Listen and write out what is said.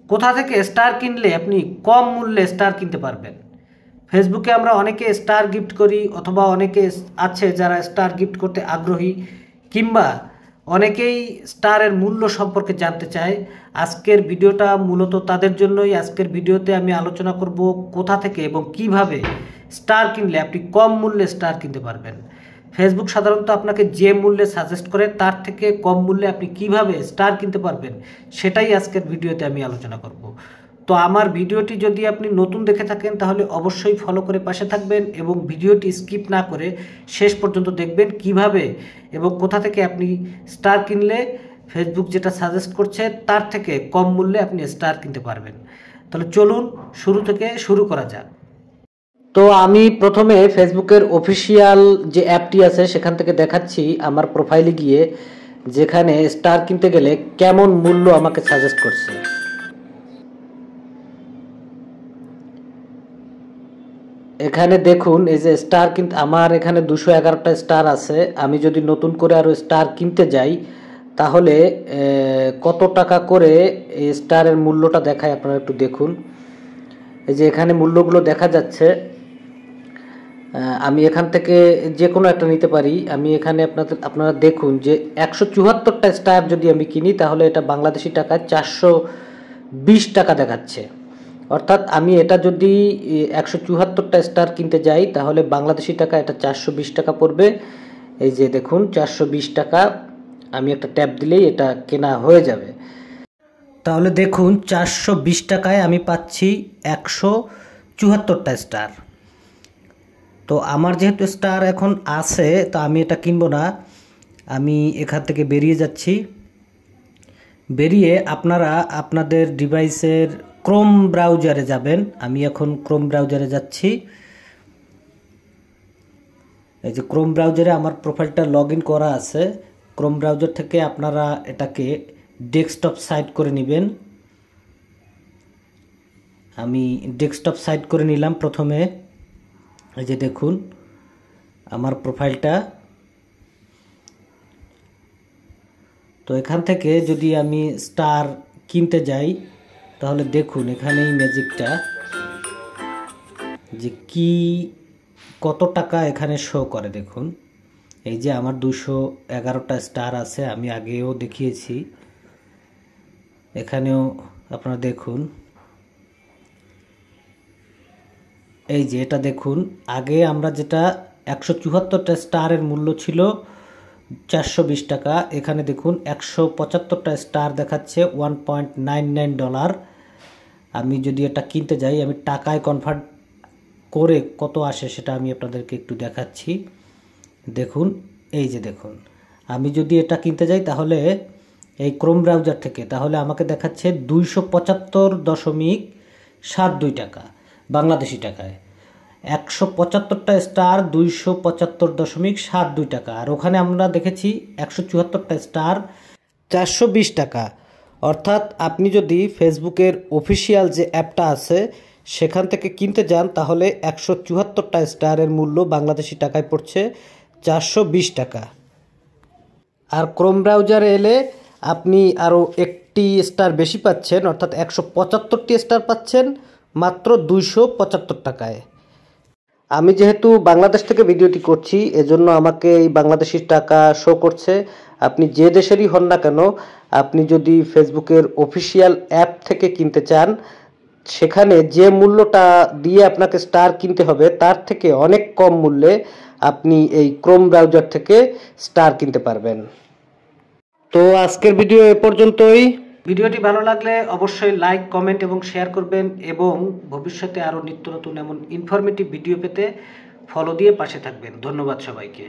কোথা থেকে স্টার কিনলে আপনি কম মূল্যে স্টার কিনতে পারবেন। ফেসবুকে আমরা অনেকে স্টার গিফট করি, অথবা অনেকে আছে যারা স্টার গিফট করতে আগ্রহী, কিংবা অনেকেই স্টারের মূল্য সম্পর্কে জানতে চায়। আজকের ভিডিওটা মূলত তাদের জন্যই। আজকের ভিডিওতে আমি আলোচনা করব কোথা থেকে এবং কিভাবে স্টার কিনলে আপনি কম মূল্যে স্টার কিনতে পারবেন। ফেসবুক সাধারণত আপনাকে যে মূল্যে সাজেস্ট করে তার থেকে কম মূল্যে আপনি কিভাবে স্টার কিনতে পারবেন সেটাই আজকের ভিডিওতে আমি আলোচনা করব। তো আমার ভিডিওটি যদি আপনি নতুন দেখে থাকেন তাহলে অবশ্যই ফলো করে পাশে থাকবেন এবং ভিডিওটি স্কিপ না করে শেষ পর্যন্ত দেখবেন কিভাবে এবং কোথা থেকে আপনি স্টার কিনলে ফেসবুক যেটা সাজেস্ট করছে তার থেকে কম মূল্যে আপনি স্টার কিনতে পারবেন। তাহলে চলুন শুরু থেকে শুরু করা যাক। তো আমি প্রথমে ফেসবুকের অফিসিয়াল যে অ্যাপটি আছে সেখান থেকে দেখাচ্ছি আমার প্রোফাইলে গিয়ে, যেখানে স্টার কিনতে গেলে কেমন মূল্য আমাকে সাজেস্ট করছে। এখানে দেখুন এই যে স্টার কিনতে আমার এখানে 211টা স্টার আছে। আমি যদি নতুন করে আরও স্টার কিনতে যাই তাহলে কত টাকা করে এই স্টারের মূল্যটা দেখায় আপনারা একটু দেখুন। এই যে এখানে মূল্যগুলো দেখা যাচ্ছে। আমি এখান থেকে যে কোনো একটা নিতে পারি। আমি এখানে আপনারা দেখুন যে 174টা স্টার যদি আমি কিনি তাহলে এটা বাংলাদেশি টাকায় 420 টাকা দেখাচ্ছে। অর্থাৎ আমি এটা যদি 174টা স্টার কিনতে যাই তাহলে বাংলাদেশি টাকা এটা 420 টাকা পড়বে। এই যে দেখুন 420 টাকা, আমি একটা ট্যাপ দিলেই এটা কেনা হয়ে যাবে। তাহলে দেখুন 420 টাকায় আমি পাচ্ছি 174টা স্টার। তো আমার যেহেতু স্টার এখন আছে তো আমি এটা কিনবো না, আমি এখান থেকে বেরিয়ে যাচ্ছি। বেরিয়ে আপনারা আপনাদের ডিভাইসের ক্রোম ব্রাউজারে যাবেন। আমি এখন ক্রোম ব্রাউজারে যাচ্ছি। এই যে ক্রোম ব্রাউজারে আমার প্রোফাইলটা লগ ইন করা আছে। ক্রোম ব্রাউজার থেকে আপনারা এটাকে ডেস্কটপ সাইট করে নেবেন। আমি ডেস্কটপ সাইট করে নিলাম প্রথমে। এই যে দেখুন আমার প্রোফাইলটা। তো এখান থেকে যদি আমি স্টার কিনতে যাই তাহলে দেখুন এখানেই ম্যাজিকটা যে কি কত টাকা এখানে শো করে। দেখুন এই যে আমার 211টা স্টার আছে, আমি আগেও দেখিয়েছি। এখানেও আপনারা দেখুন, এই যে এটা দেখুন আগে আমরা যেটা 174টা স্টারের মূল্য ছিল 420 টাকা, এখানে দেখুন 175টা স্টার দেখাচ্ছে $1.99। আমি যদি এটা কিনতে যাই আমি টাকায় কনভার্ট করে কত আসে সেটা আমি আপনাদেরকে একটু দেখাচ্ছি। দেখুন এই যে দেখুন আমি যদি এটা কিনতে যাই তাহলে এই ক্রোম ব্রাউজার থেকে তাহলে আমাকে দেখাচ্ছে 275.72 টাকা বাংলাদেশি টাকায়। 175টা স্টার 275.72 টাকা। আর ওখানে আমরা দেখেছি 174টা স্টার 420 টাকা। অর্থাৎ আপনি যদি ফেসবুকের অফিসিয়াল যে অ্যাপটা আছে সেখান থেকে কিনতে যান তাহলে 174টা স্টারের মূল্য বাংলাদেশি টাকায় পড়ছে 420 টাকা। আর ক্রোম ব্রাউজারে এলে আপনি আরও একটি স্টার বেশি পাচ্ছেন, অর্থাৎ 175টি স্টার পাচ্ছেন মাত্র 275 টাকায়। আমি যেহেতু বাংলাদেশ থেকে ভিডিওটি করছি এজন্য আমাকে এই বাংলাদেশি টাকা শো করছে। আপনি যে দেশেরই হন না কেন, আপনি যদি ফেসবুকের অফিসিয়াল অ্যাপ থেকে কিনতে চান সেখানে যে মূল্যটা দিয়ে আপনাকে স্টার কিনতে হবে তার থেকে অনেক কম মূল্যে আপনি এই ক্রোম ব্রাউজার থেকে স্টার কিনতে পারবেন। তো আজকের ভিডিও এ পর্যন্তই। ভিডিওটি ভালো লাগলে অবশ্যই লাইক, কমেন্ট এবং শেয়ার করবেন এবং ভবিষ্যতে আরও নিত্য নতুন এমন ইনফরমেটিভ ভিডিও পেতে ফলো দিয়ে পাশে থাকবেন। ধন্যবাদ সবাইকে।